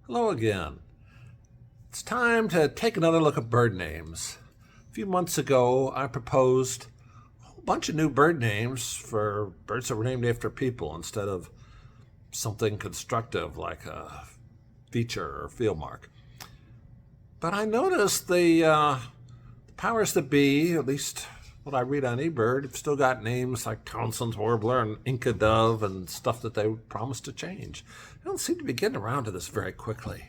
Hello again. It's time to take another look at bird names. A few months ago, I proposed a whole bunch of new bird names for birds that were named after people instead of something constructive like a feature or field mark. But I noticed the powers that be, at least what I read on eBird, have still got names like Townsend's Warbler and Inca Dove and stuff that they promised to change. They don't seem to be getting around to this very quickly.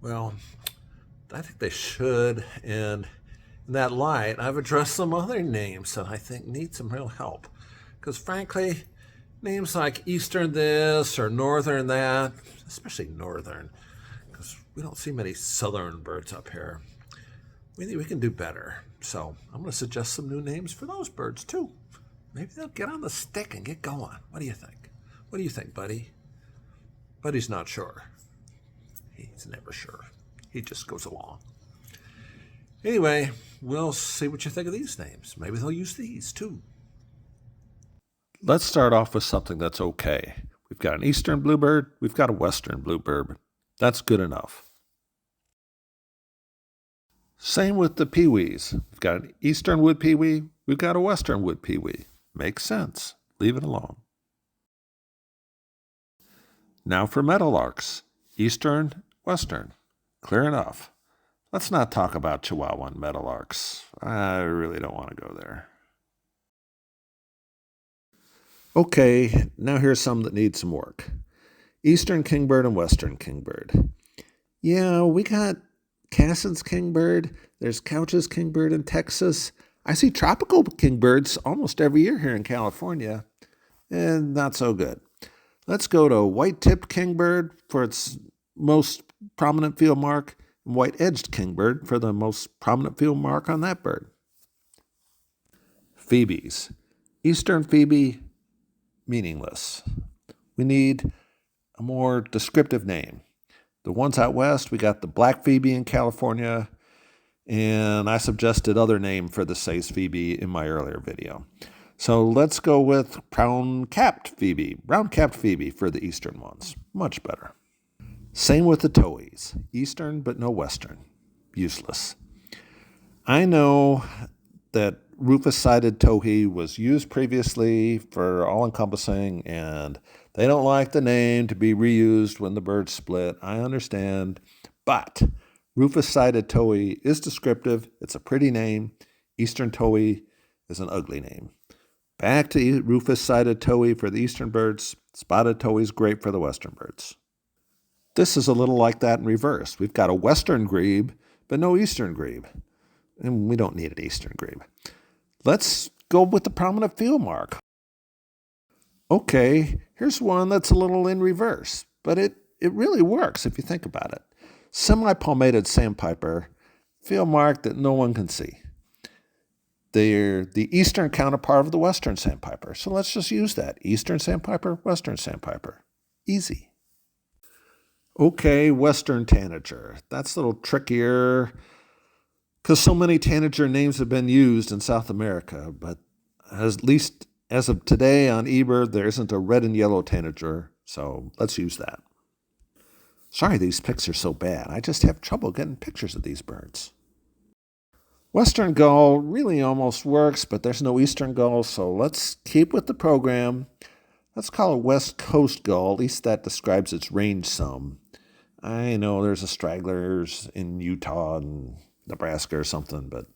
Well, I think they should, and in that light, I've addressed some other names that I think need some real help. Because frankly, names like Eastern this or Northern that, especially Northern, because we don't see many Southern birds up here, we think we can do better. So I'm going to suggest some new names for those birds too. Maybe they'll get on the stick and get going. What do you think? What do you think, Buddy? Buddy's not sure. He's never sure. He just goes along. Anyway, we'll see what you think of these names. Maybe they'll use these too. Let's start off with something that's okay. We've got an eastern bluebird. We've got a western bluebird. That's good enough. Same with the peewees. We've got an eastern wood peewee. We've got a western wood peewee. Makes sense. Leave it alone. Now for meadowlarks. Eastern, western. Clear enough. Let's not talk about Chihuahuan meadowlarks. I really don't want to go there. Okay, now here's some that need some work. Eastern kingbird and western kingbird. Yeah, we got Cassin's kingbird. There's Couch's kingbird in Texas. I see tropical kingbirds almost every year here in California, and not so good. Let's go to white-tipped kingbird for its most prominent field mark, and white-edged kingbird for the most prominent field mark on that bird. Phoebes. Eastern phoebe, meaningless. We need a more descriptive name. The ones out west, we got the black phoebe in California, and I suggested other name for the Say's phoebe in my earlier video. So let's go with brown-capped phoebe for the eastern ones. Much better. Same with the towhees. Eastern but no western. Useless. I know that rufous-sided towhee was used previously for all-encompassing, and they don't like the name to be reused when the birds split. I understand. But rufous-sided towhee is descriptive. It's a pretty name. Eastern towhee is an ugly name. Back to rufous-sided towhee for the eastern birds. Spotted towhee is great for the western birds. This is a little like that in reverse. We've got a western grebe, but no eastern grebe. And we don't need an eastern grebe. Let's go with the prominent field mark. Okay, here's one that's a little in reverse, but it really works if you think about it. Semi-palmated sandpiper, field mark that no one can see. They're the eastern counterpart of the western sandpiper, so let's just use that. Eastern sandpiper, western sandpiper. Easy. Okay, western tanager. That's a little trickier because so many tanager names have been used in South America, but at least as of today on eBird, there isn't a red and yellow tanager, so let's use that. Sorry these pics are so bad. I just have trouble getting pictures of these birds. Western gull really almost works, but there's no eastern gull, so let's keep with the program. Let's call it West Coast gull. At least that describes its range some. I know there's a stragglers in Utah and Nebraska or something, but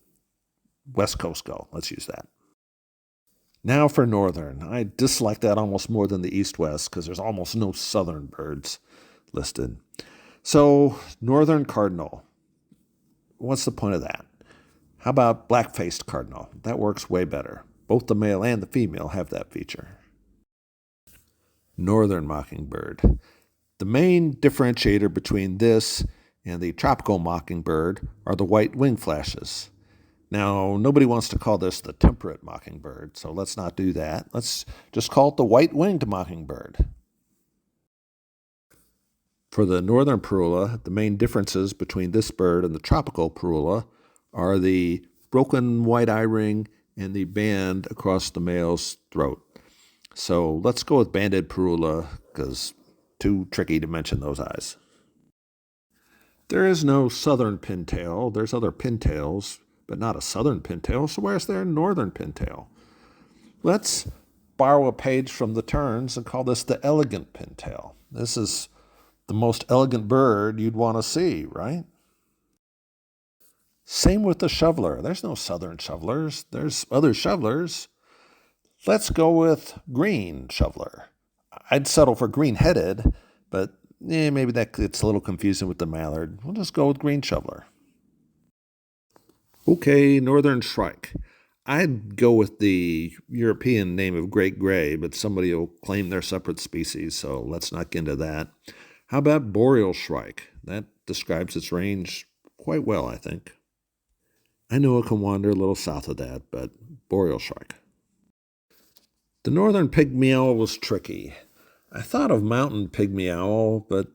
West Coast gull. Let's use that. Now for northern. I dislike that almost more than the east-west because there's almost no southern birds listed. So northern cardinal. What's the point of that? How about black-faced cardinal? That works way better. Both the male and the female have that feature. Northern mockingbird. The main differentiator between this and the tropical mockingbird are the white wing flashes. Now, nobody wants to call this the temperate mockingbird, so let's not do that. Let's just call it the white-winged mockingbird. For the northern parula, the main differences between this bird and the tropical parula are the broken white eye ring and the band across the male's throat. So let's go with banded parula because too tricky to mention those eyes. There is no southern pintail. There's other pintails, but not a southern pintail. So where's their northern pintail? Let's borrow a page from the terns and call this the elegant pintail. This is the most elegant bird you'd want to see, right? Same with the shoveler. There's no southern shovelers. There's other shovelers. Let's go with green shoveler. I'd settle for green-headed, but maybe that gets a little confusing with the mallard. We'll just go with green shoveler. Okay, northern shrike. I'd go with the European name of great gray, but somebody will claim they're separate species, so let's not get into that. How about boreal shrike? That describes its range quite well, I think. I know it can wander a little south of that, but boreal shrike. The northern pygmy owl was tricky. I thought of mountain pygmy owl, but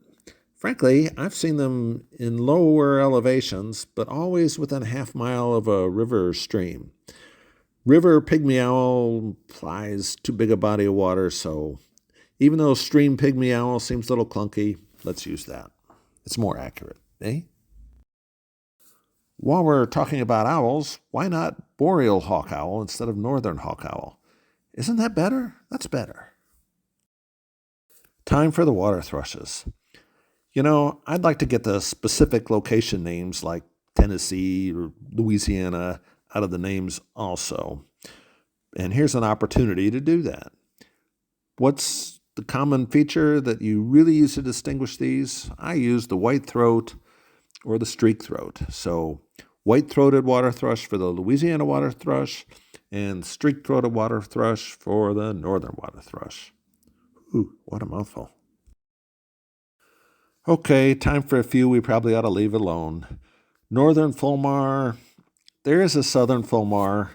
frankly, I've seen them in lower elevations, but always within a half mile of a river or stream. River pygmy owl flies too big a body of water, so even though stream pygmy owl seems a little clunky, let's use that. It's more accurate, eh? While we're talking about owls, why not boreal hawk owl instead of northern hawk owl? Isn't that better? That's better. Time for the water thrushes. I'd like to get the specific location names like Tennessee or Louisiana out of the names also. And here's an opportunity to do that. What's the common feature that you really use to distinguish these? I use the white throat or the streak throat. So white-throated water thrush for the Louisiana water thrush and streak-throated water thrush for the northern water thrush. Ooh, what a mouthful. Okay, time for a few we probably ought to leave alone. Northern fulmar. There is a southern fulmar.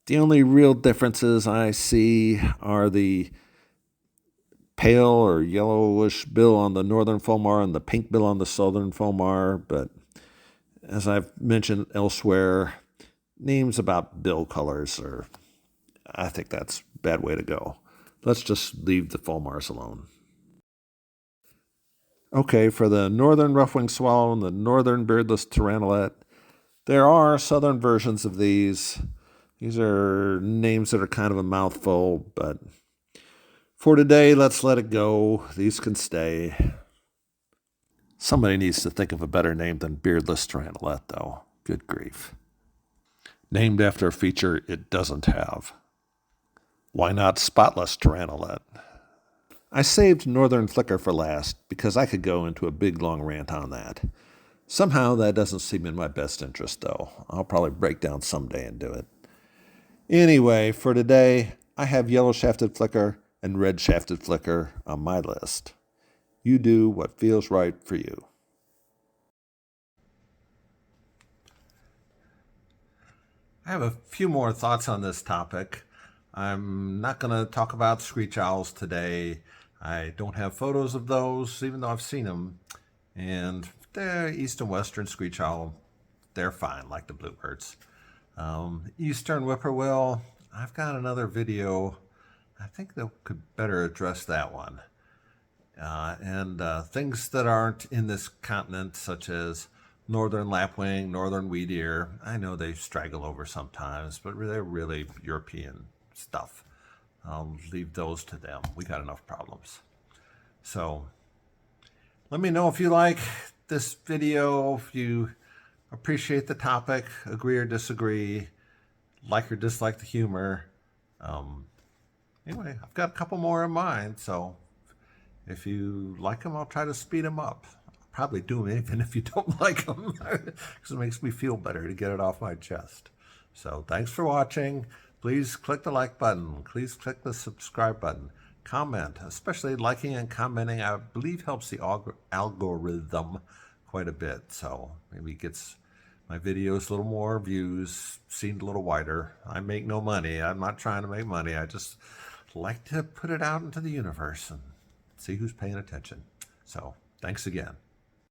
The only real differences I see are the pale or yellowish bill on the northern fulmar and the pink bill on the southern fulmar. But as I've mentioned elsewhere, names about bill colors I think that's a bad way to go. Let's just leave the fulmars alone. Okay, for the northern rough-winged swallow and the northern beardless tyrannolet, there are southern versions of these. These are names that are kind of a mouthful, but for today, let's let it go. These can stay. Somebody needs to think of a better name than beardless tyrannolet, though. Good grief. Named after a feature it doesn't have. Why not spotless tyrannolet? I saved northern flicker for last because I could go into a big long rant on that. Somehow that doesn't seem in my best interest, though. I'll probably break down someday and do it. Anyway, for today, I have yellow-shafted flicker and red-shafted flicker on my list. You do what feels right for you. I have a few more thoughts on this topic. I'm not going to talk about screech owls today. I don't have photos of those, even though I've seen them. And the east and western screech owl, they're fine, like the bluebirds. Eastern whippoorwill, I've got another video. I think that could better address that one. And things that aren't in this continent, such as northern lapwing, northern wheat ear. I know they straggle over sometimes, but they're really European stuff. I'll leave those to them. We got enough problems. So let me know if you like this video, if you appreciate the topic, agree or disagree, like or dislike the humor. Anyway, I've got a couple more in mind, so if you like them, I'll try to speed them up. I'll probably do them even if you don't like them, because it makes me feel better to get it off my chest. So thanks for watching. Please click the like button. Please click the subscribe button. Comment, especially liking and commenting, I believe helps the algorithm quite a bit. So maybe it gets my videos a little more views, seen a little wider. I make no money. I'm not trying to make money. I just like to put it out into the universe and see who's paying attention. So thanks again.